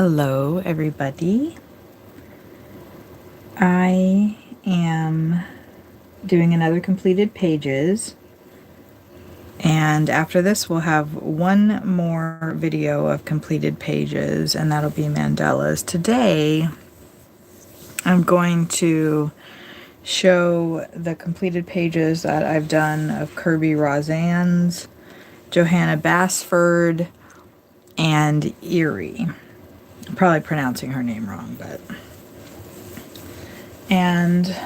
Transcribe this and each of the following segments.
Hello, everybody. I am doing another completed pages, and after this we'll have one more video of completed pages, and that'll be mandalas. Today I'm going to show the completed pages that I've done of Kerby Rosanes, Johanna Basford, and Eriy. I'm probably pronouncing her name wrong, but... And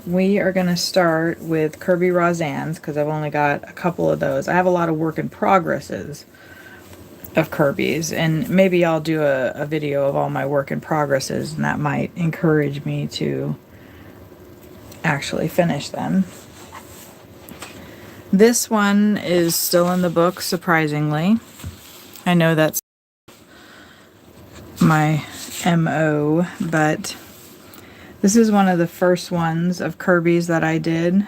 we are going to start with Kerby Rosanes because I've only got a couple of those. I have a lot of work in progresses of Kerby's, and maybe I'll do a video of all my work in progresses, and that might encourage me to actually finish them. This one is still in the book, surprisingly. I know that's my MO, but this is one of the first ones of Kerby's that I did.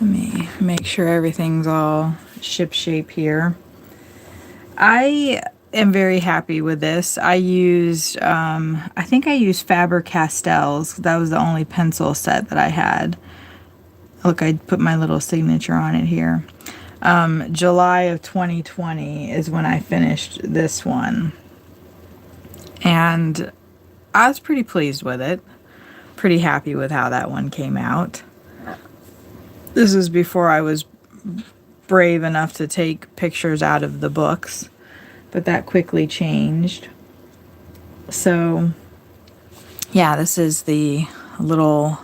Let me make sure everything's all ship-shape here. I am very happy with this. I used, I think I used Faber-Castells. That was the only pencil set that I had. Look, I put my little signature on it here. July of 2020 is when I finished this one. And I was pretty pleased with it. Pretty happy with how that one came out. This is before I was brave enough to take pictures out of the books, but that quickly changed. So, yeah, this is the little...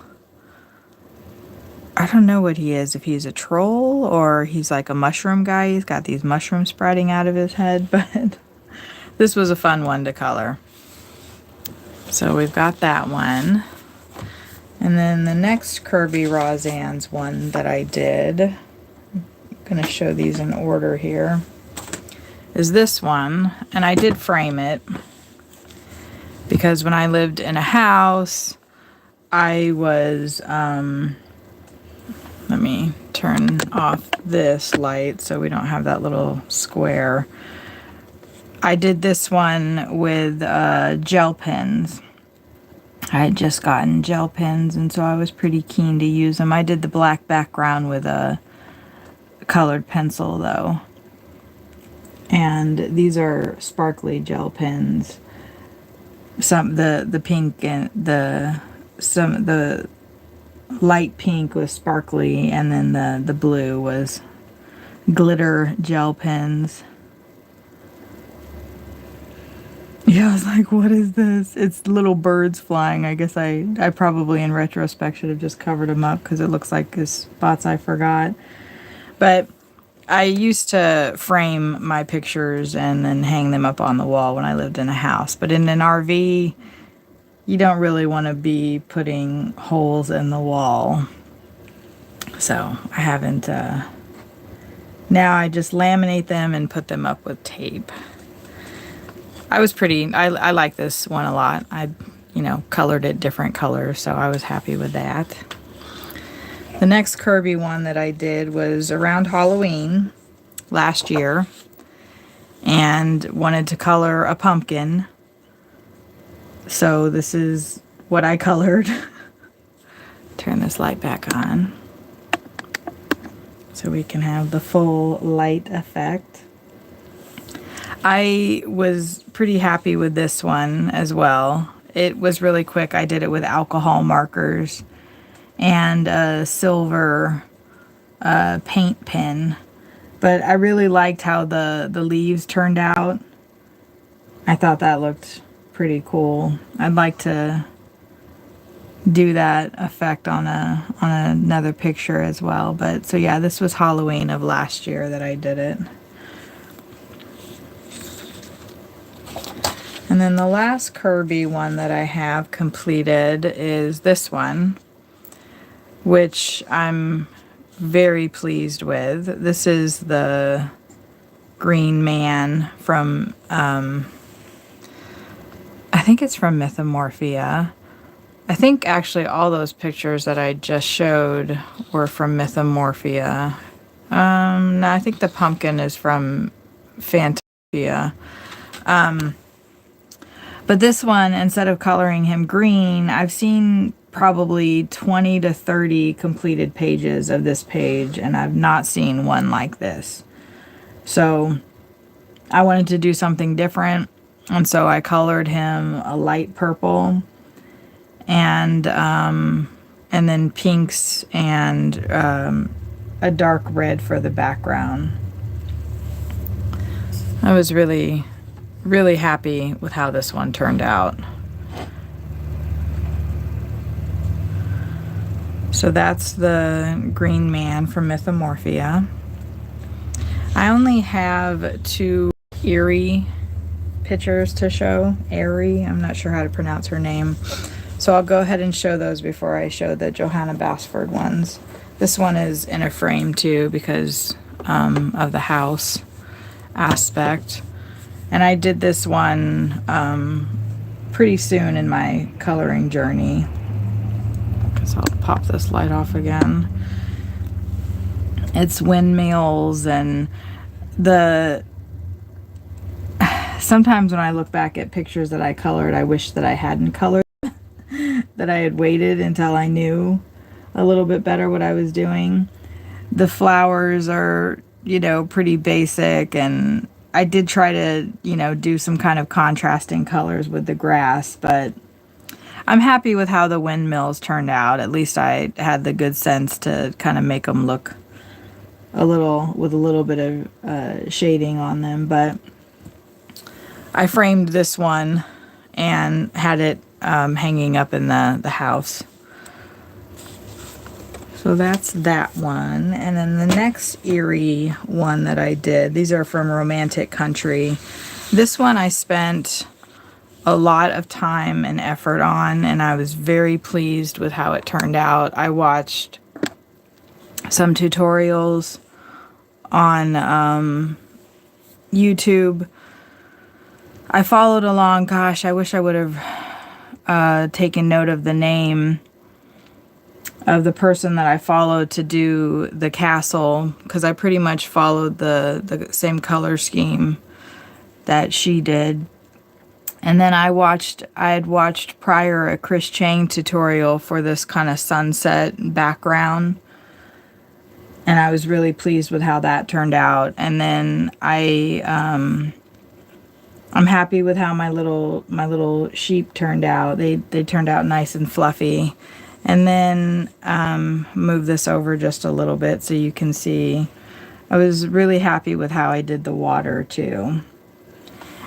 I don't know what he is, if he's a troll or he's like a mushroom guy. He's got these mushrooms sprouting out of his head, but this was a fun one to color. So we've got that one. And then the next Kerby Rosanes one that I did, I'm going to show these in order here, is this one. And I did frame it because when I lived in a house, I was... let me turn off this light so we don't have that little square. I did this one with gel pens. I had just gotten gel pens, and so I was pretty keen to use them. I did the black background with a colored pencil, though. And these are sparkly gel pens. Some the pink and the light pink was sparkly, and then the blue was glitter gel pens. Yeah, I was like, what is this? It's little birds flying. I guess I probably in retrospect should have just covered them up because it looks like it's spots I forgot. But I used to frame my pictures and then hang them up on the wall when I lived in a house. But in an RV, you don't really want to be putting holes in the wall. So I haven't, now I just laminate them and put them up with tape. I like this one a lot. I, colored it different colors, so I was happy with that. The next Kerby one that I did was around Halloween last year, and wanted to color a pumpkin. So this is what I colored. Turn this light back on so we can have the full light effect. I was pretty happy with this one as well. It was really quick. I did it with alcohol markers and a silver paint pen. But I really liked how the leaves turned out. I thought that looked pretty cool. I'd like to do that effect on another picture as well. But so yeah, this was Halloween of last year that I did it. And then the last Kerby one that I have completed is this one, which I'm very pleased with. This is the green man from, I think it's from Mythomorphia. I think actually all those pictures that I just showed were from Mythomorphia. No, I think the pumpkin is from Fantasia. But this one, instead of coloring him green, I've seen probably 20 to 30 completed pages of this page, and I've not seen one like this. So I wanted to do something different, and so I colored him a light purple and then pinks and a dark red for the background. I was really, really happy with how this one turned out. So that's the green man from Mythomorphia. I only have 2 Eriy pictures to show. Eriy, I'm not sure how to pronounce her name. So I'll go ahead and show those before I show the Johanna Basford ones. This one is in a frame too because of the house aspect. And I did this one pretty soon in my coloring journey. I guess I'll pop this light off again. It's windmills and sometimes when I look back at pictures that I colored, I wish that I hadn't colored, that I had waited until I knew a little bit better what I was doing. The flowers are, pretty basic, and I did try to, do some kind of contrasting colors with the grass, but I'm happy with how the windmills turned out. At least I had the good sense to kind of make them look with a little bit of shading on them. But I framed this one and had it hanging up in the house. So that's that one. And then the next Eriy one that I did, these are from Romantic Country. This one I spent a lot of time and effort on, and I was very pleased with how it turned out. I watched some tutorials on YouTube. I followed along. Gosh, I wish I would have taken note of the name of the person that I followed to do the castle, because I pretty much followed the same color scheme that she did. And then I had watched prior a Chris Chang tutorial for this kind of sunset background, and I was really pleased with how that turned out. And then I'm happy with how my little sheep turned out. They turned out nice and fluffy. And then move this over just a little bit so you can see. I was really happy with how I did the water too.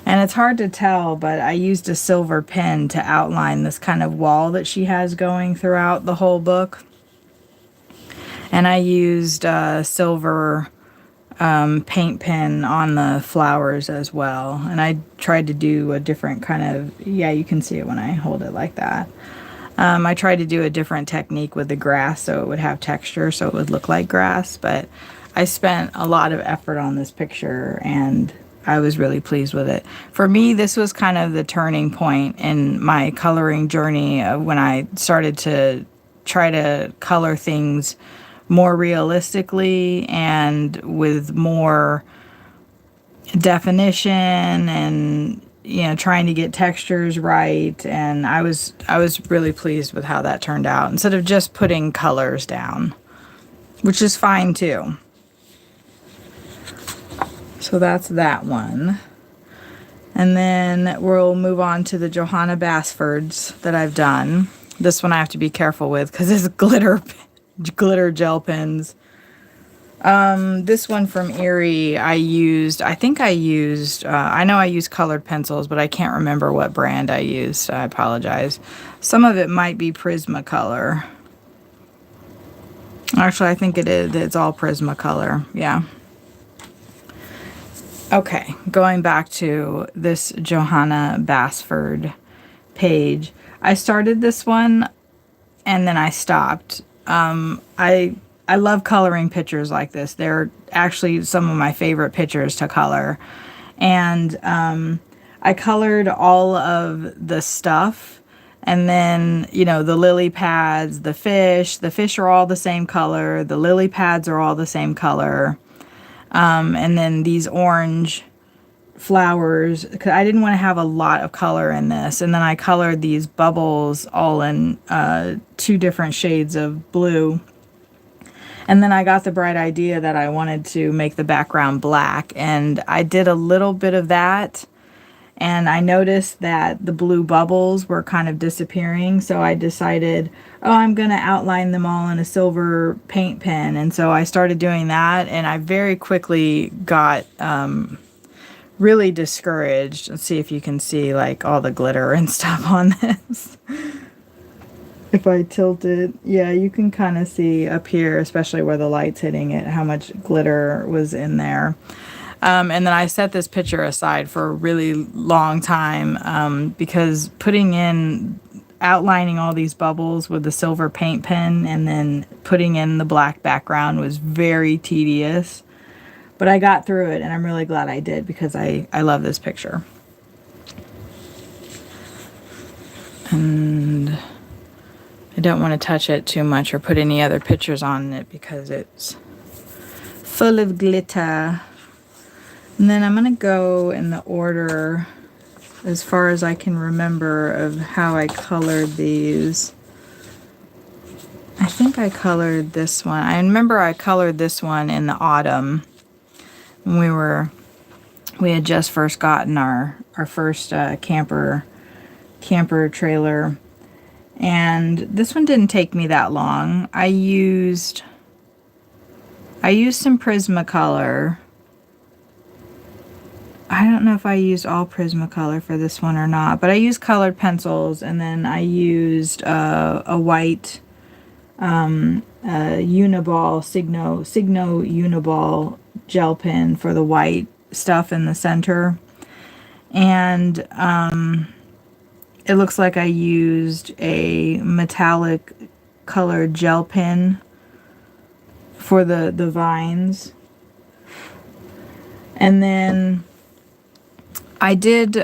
And it's hard to tell, but I used a silver pen to outline this kind of wall that she has going throughout the whole book. And I used a silver paint pen on the flowers as well. And I tried to do a different kind of, yeah, you can see it when I hold it like that. I tried to do a different technique with the grass so it would have texture, so it would look like grass. But I spent a lot of effort on this picture, and I was really pleased with it. For me, this was kind of the turning point in my coloring journey of when I started to try to color things more realistically and with more definition and trying to get textures right. And I was really pleased with how that turned out, instead of just putting colors down, which is fine too. So that's that one. And then we'll move on to the Johanna Basfords that I've done. This one I have to be careful with because it's glitter gel pens. This one from Eriy, I know I used colored pencils, but I can't remember what brand I used, so I apologize. Some of it might be Prismacolor. Actually, I think it is. It's all Prismacolor, yeah. Okay, going back to this Johanna Basford page. I started this one, and then I stopped. I love coloring pictures like this. They're actually some of my favorite pictures to color. And I colored all of the stuff. And then, the lily pads, the fish are all the same color. The lily pads are all the same color. And then these orange flowers, because I didn't want to have a lot of color in this. And then I colored these bubbles all in 2 different shades of blue. And then I got the bright idea that I wanted to make the background black, and I did a little bit of that, and I noticed that the blue bubbles were kind of disappearing, so I decided, oh, I'm going to outline them all in a silver paint pen. And so I started doing that, and I very quickly got really discouraged. Let's see if you can see like all the glitter and stuff on this. If I tilt it, yeah, you can kind of see up here, especially where the light's hitting it, how much glitter was in there. And then I set this picture aside for a really long time because outlining all these bubbles with the silver paint pen and then putting in the black background was very tedious. But I got through it, and I'm really glad I did, because I love this picture. And I don't want to touch it too much or put any other pictures on it because it's full of glitter. And then I'm going to go in the order as far as I can remember of how I colored these. I think I colored this one. I remember I colored this one in the autumn when we had just first gotten our first camper trailer. And this one didn't take me that long. I used some Prismacolor. I don't know if I used all Prismacolor for this one or not, but I used colored pencils, and then I used a white Uniball, Signo Uniball gel pen for the white stuff in the center. And it looks like I used a metallic colored gel pen for the vines. And then I did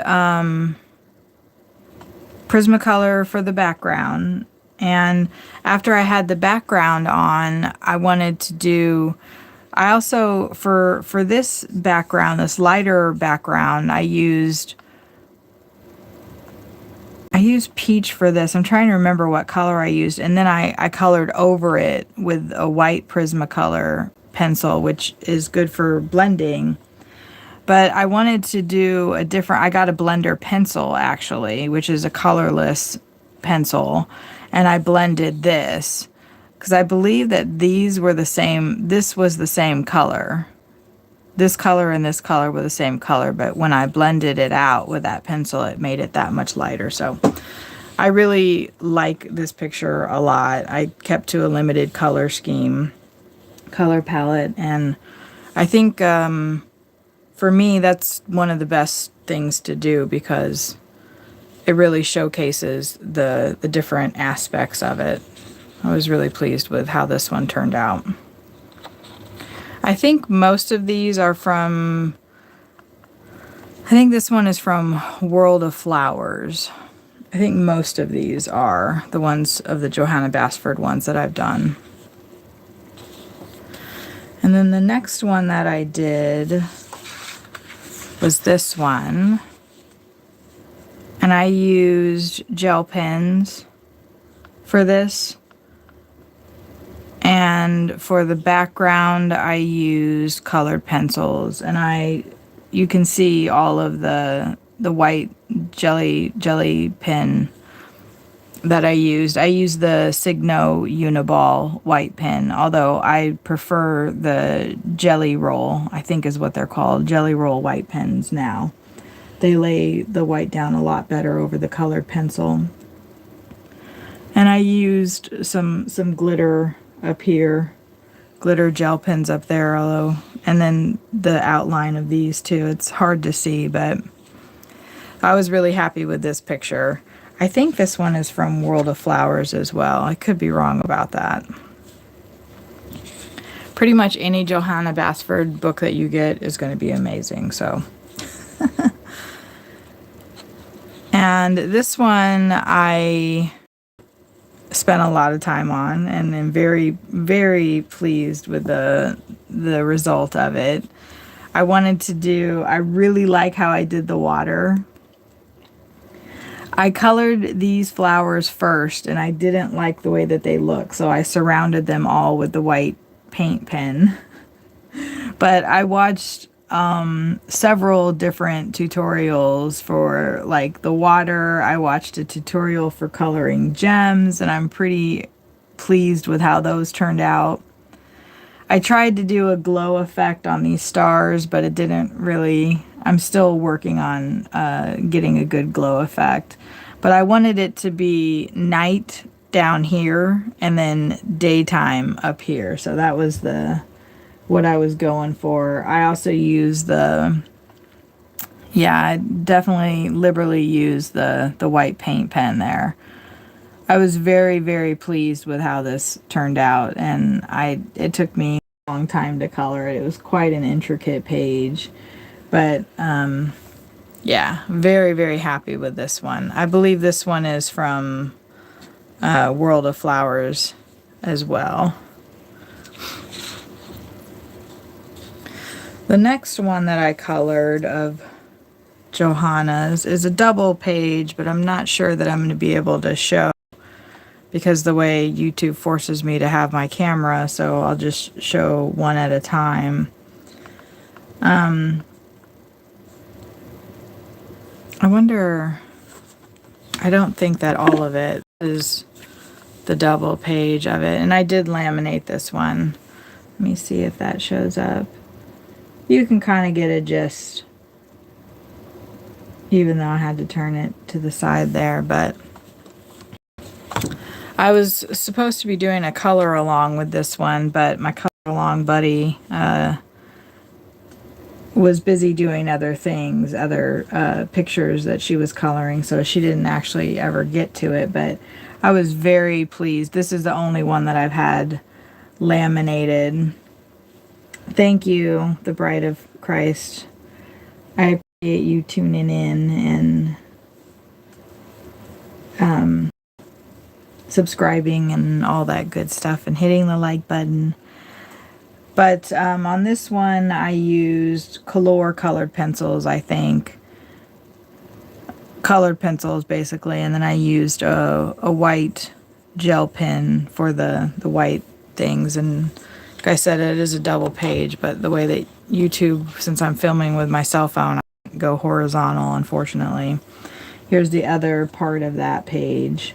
Prismacolor for the background. And after I had the background on, I wanted to do... I also, for this background, this lighter background, I used peach for this. I'm trying to remember what color I used. And then I colored over it with a white Prismacolor pencil, which is good for blending. But I wanted to do a different... I got a blender pencil, actually, which is a colorless pencil. And I blended this, because I believe that these were the same. This was the same color. This color and this color were the same color, but when I blended it out with that pencil, it made it that much lighter. So I really like this picture a lot. I kept to a limited color scheme, color palette, and I think for me that's one of the best things to do, because it really showcases the different aspects of it. I was really pleased with how this one turned out. I think most of these are from... I think this one is from World of Flowers. I think most of these are the ones of the Johanna Basford ones that I've done. And then the next one that I did was this one. And I used gel pens for this. And for the background, I used colored pencils. And you can see all of the white jelly pen that I used. I used the Signo Uniball white pen, although I prefer the Jelly Roll, I think is what they're called, Jelly Roll white pens now. They lay the white down a lot better over the colored pencil. And I used some glitter up here, glitter gel pens up there, and then the outline of these too. It's hard to see, but I was really happy with this picture. I think this one is from World of Flowers as well. I could be wrong about that. Pretty much any Johanna Basford book that you get is going to be amazing, so. And this one I spent a lot of time on, and I'm very, very pleased with the result of it. I wanted to do, I really like how I did the water. I colored these flowers first and I didn't like the way that they look, so I surrounded them all with the white paint pen. But I watched several different tutorials for like the water. I watched a tutorial for coloring gems, and I'm pretty pleased with how those turned out. I tried to do a glow effect on these stars, but it didn't really. I'm still working on getting a good glow effect. But I wanted it to be night down here and then daytime up here. So that was the what I was going for. I also used I definitely liberally used the white paint pen there. I was very, very pleased with how this turned out, and it took me a long time to color it. It was quite an intricate page, but yeah, very, very happy with this one. I believe this one is from World of Flowers as well. The next one that I colored of Johanna's is a double page, but I'm not sure that I'm going to be able to show because the way YouTube forces me to have my camera, so I'll just show one at a time. I wonder, I don't think that all of it is the double page of it, and I did laminate this one. Let me see if that shows up. You can kind of get a gist, even though I had to turn it to the side there, but I was supposed to be doing a color along with this one, but my color along buddy was busy doing other things, other pictures that she was coloring, so she didn't actually ever get to it, but I was very pleased. This is the only one that I've had laminated. Thank you, the Bride of Christ. I appreciate you tuning in and subscribing and all that good stuff and hitting the like button. But on this one, I used colored pencils, I think. Colored pencils, basically. And then I used a white gel pen for the white things. And like I said, it is a double page, but the way that YouTube, since I'm filming with my cell phone, I go horizontal, unfortunately. Here's the other part of that page.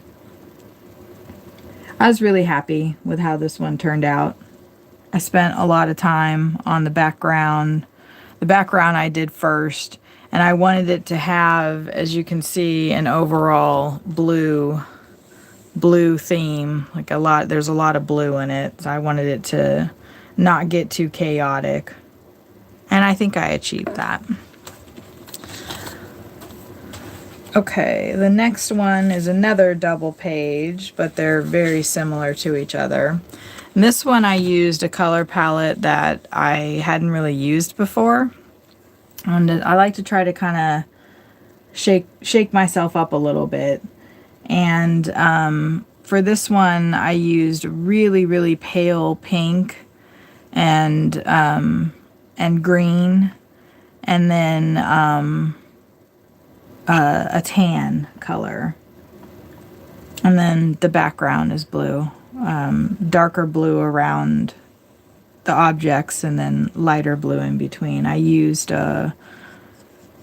I was really happy with how this one turned out. I spent a lot of time on the background. The background I did first, and I wanted it to have, as you can see, an overall blue theme. Like there's a lot of blue in it, so I wanted it to not get too chaotic. And I think I achieved that. Okay, the next one is another double page, but they're very similar to each other. And this one I used a color palette that I hadn't really used before. And I like to try to kind of shake myself up a little bit. And for this one, I used really, really pale pink and green, and then a tan color, and then the background is blue, darker blue around the objects and then lighter blue in between. I used a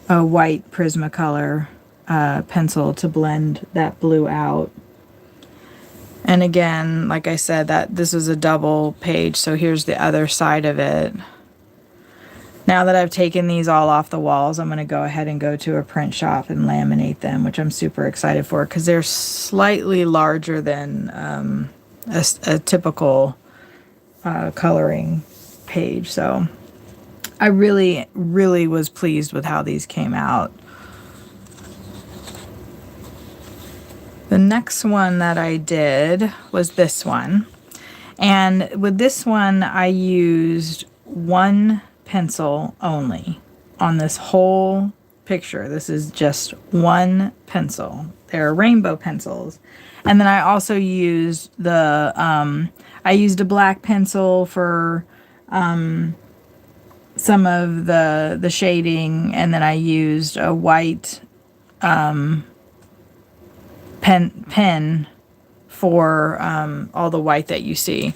white Prismacolor pencil to blend that blue out. And again, like I said, that this is a double page, so here's the other side of it. Now that I've taken these all off the walls, I'm going to go ahead and go to a print shop and laminate them, which I'm super excited for because they're slightly larger than a typical coloring page. So I really, really was pleased with how these came out. The next one that I did was this one. And with this one, I used one pencil only on this whole picture. This is just one pencil. They're rainbow pencils. And then I also used I used a black pencil for some some of the shading, and then I used a white pen for all the white that you see.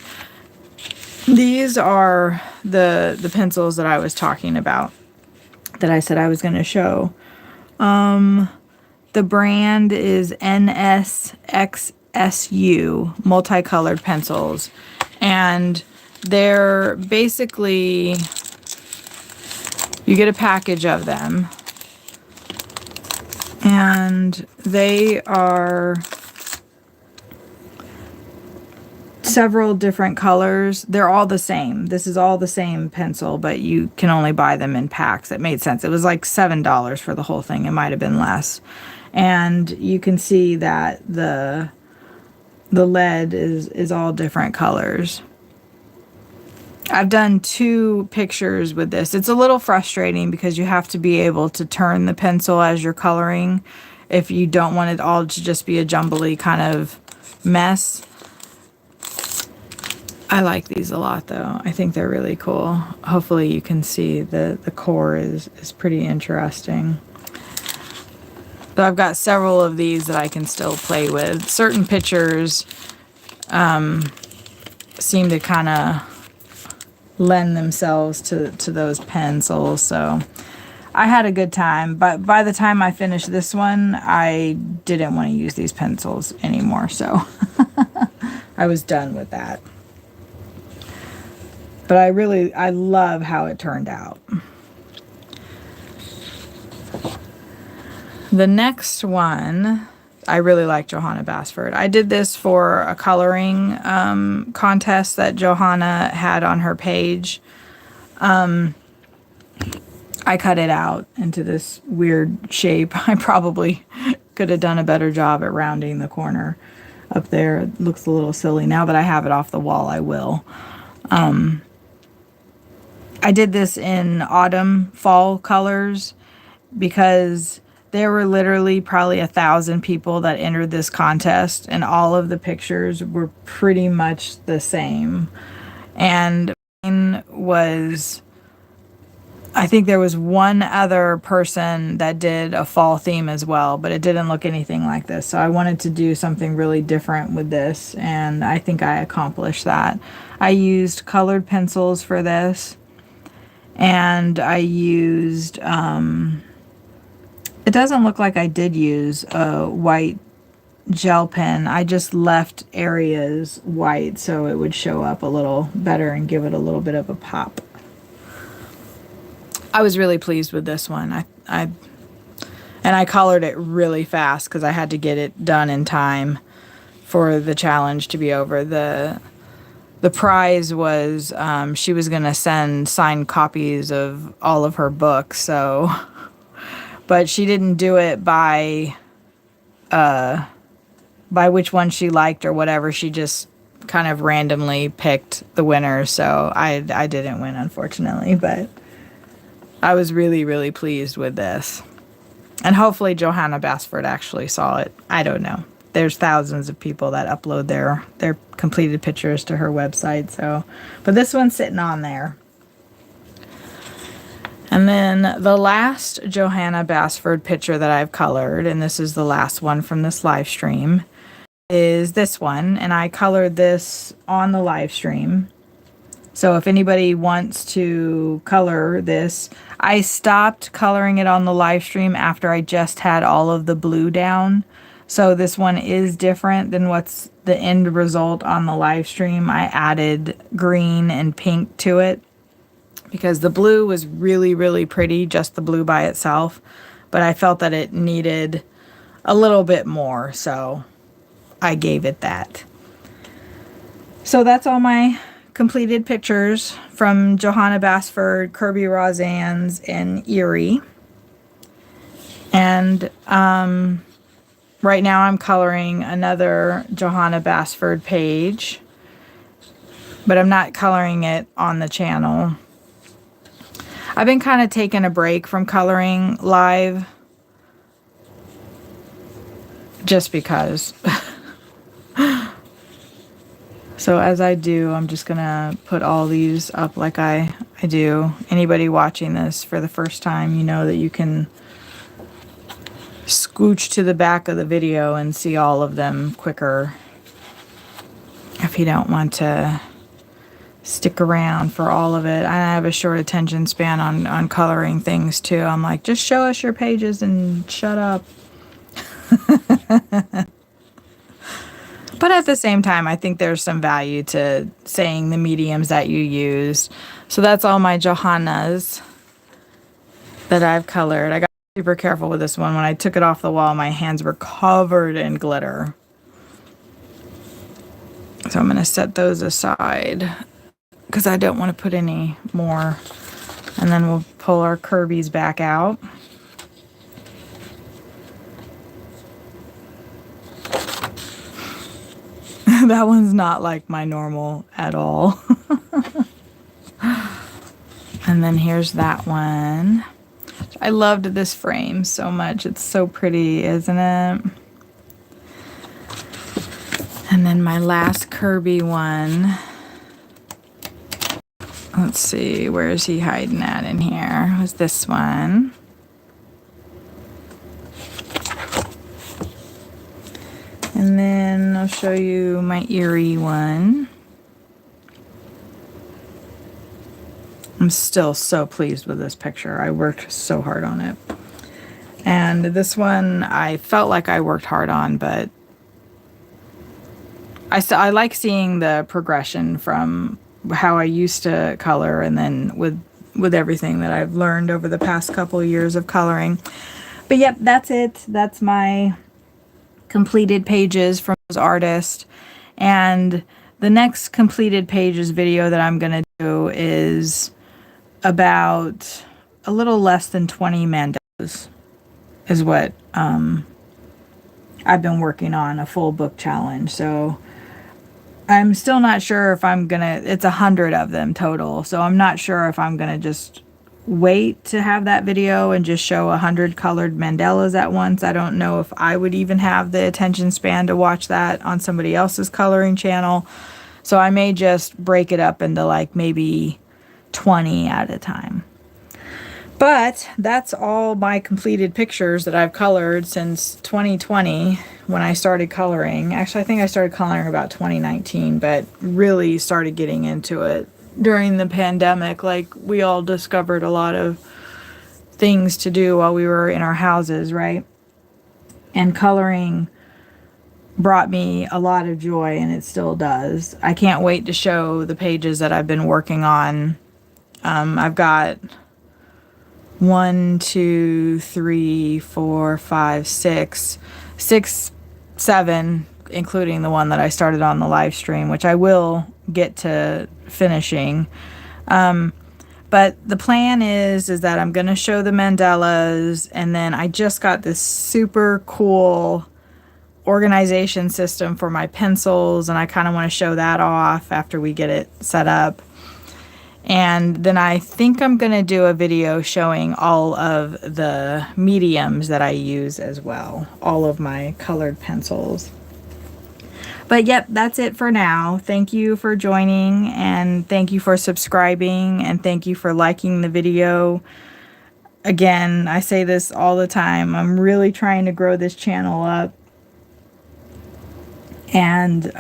These are the pencils that I was talking about, that I said I was going to show. The brand is NSXSU multicolored pencils, and they're basically, you get a package of them, and they are several different colors. They're all the same. This is all the same pencil, but you can only buy them in packs. It made sense. It was like $7 for the whole thing. It might have been less. And you can see that the lead is all different colors. I've done 2 pictures with this. It's a little frustrating because you have to be able to turn the pencil as you're coloring if you don't want it all to just be a jumbly kind of mess. I like these a lot though. I think they're really cool. Hopefully you can see the core is pretty interesting. So I've got several of these that I can still play with. Certain pictures seem to kind of lend themselves to those pencils. So I had a good time, but by the time I finished this one, I didn't want to use these pencils anymore. So I was done with that. But I love how it turned out. The next one, I really like Johanna Basford. I did this for a coloring contest that Johanna had on her page. I cut it out into this weird shape. I probably could have done a better job at rounding the corner up there. It looks a little silly. Now that I have it off the wall, I will. I did this in autumn, fall colors because there were literally probably 1,000 people that entered this contest, and all of the pictures were pretty much the same. And mine was, I think there was one other person that did a fall theme as well, but it didn't look anything like this. So I wanted to do something really different with this, and I think I accomplished that. I used colored pencils for this. And I used, it doesn't look like I did use a white gel pen. I just left areas white so it would show up a little better and give it a little bit of a pop. I was really pleased with this one. And I colored it really fast because I had to get it done in time for the challenge to be over. The prize was she was going to send signed copies of all of her books, so, but she didn't do it by which one she liked or whatever. She just kind of randomly picked the winner, so I didn't win, unfortunately, but I was really, really pleased with this. And hopefully Johanna Basford actually saw it. I don't know. There's thousands of people that upload their completed pictures to her website. So, but this one's sitting on there. And then the last Johanna Basford picture that I've colored, and this is the last one from this live stream, is this one. And I colored this on the live stream. So if anybody wants to color this, I stopped coloring it on the live stream after I just had all of the blue down. So this one is different than what's the end result on the live stream. I added green and pink to it because the blue was really, really pretty, just the blue by itself. But I felt that it needed a little bit more, so I gave it that. So that's all my completed pictures from Johanna Basford, Kerby Rosanes, and Eriy. And right now I'm coloring another Johanna Basford page, but I'm not coloring it on the channel. I've been kind of taking a break from coloring live just because. So as I do, I'm just gonna put all these up like I I do. Anybody watching this for the first time, you know that you can scooch to the back of the video and see all of them quicker if you don't want to stick around for all of it. I have a short attention span on coloring things too. I'm like, just show us your pages and shut up. But at the same time, I think there's some value to saying the mediums that you use. So that's all my Johannas that I've colored. I got super careful with this one. When I took it off the wall, my hands were covered in glitter. So I'm going to set those aside because I don't want to put any more. And then we'll pull our Kerbys back out. That one's not like my normal at all. And then here's that one. I loved this frame so much. It's so pretty, isn't it? And then my last Kerby one. Let's see, where is he hiding at in here? Was this one. And then I'll show you my Eriy one. I'm still so pleased with this picture. I worked so hard on it. And this one I felt like I worked hard on, but I like seeing the progression from how I used to color and then with everything that I've learned over the past couple years of coloring. But yep, that's it. That's my completed pages from those artists. And the next completed pages video that I'm going to do is about a little less than 20 mandalas is what I've been working on, a full book challenge. So I'm still not sure if I'm gonna, it's 100 of them total, so I'm not sure if I'm gonna just wait to have that video and just show 100 colored mandalas at once. I don't know if I would even have the attention span to watch that on somebody else's coloring channel. So I may just break it up into like maybe 20 at a time. But that's all my completed pictures that I've colored since 2020 when I started coloring. Actually, I think I started coloring about 2019, but really started getting into it during the pandemic. Like, we all discovered a lot of things to do while we were in our houses, right? And coloring brought me a lot of joy, and it still does. I can't wait to show the pages that I've been working on. I've got 1, 2, 3, 4, 5, 6, 7, including the one that I started on the live stream, which I will get to finishing. But the plan is that I'm going to show the mandalas, and then I just got this super cool organization system for my pencils, and I kind of want to show that off after we get it set up. And then I think I'm going to do a video showing all of the mediums that I use as well, all of my colored pencils. But yep, that's it for now. Thank you for joining, and thank you for subscribing, and thank you for liking the video. Again, I say this all the time. I'm really trying to grow this channel up. And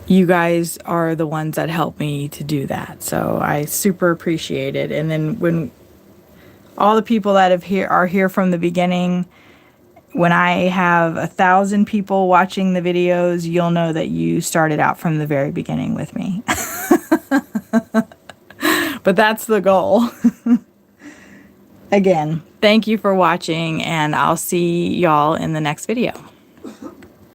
you guys are the ones that help me to do that. So I super appreciate it. And then when all the people that are here from the beginning, when I have 1,000 people watching the videos, you'll know that you started out from the very beginning with me. But that's the goal. Again, thank you for watching, and I'll see y'all in the next video.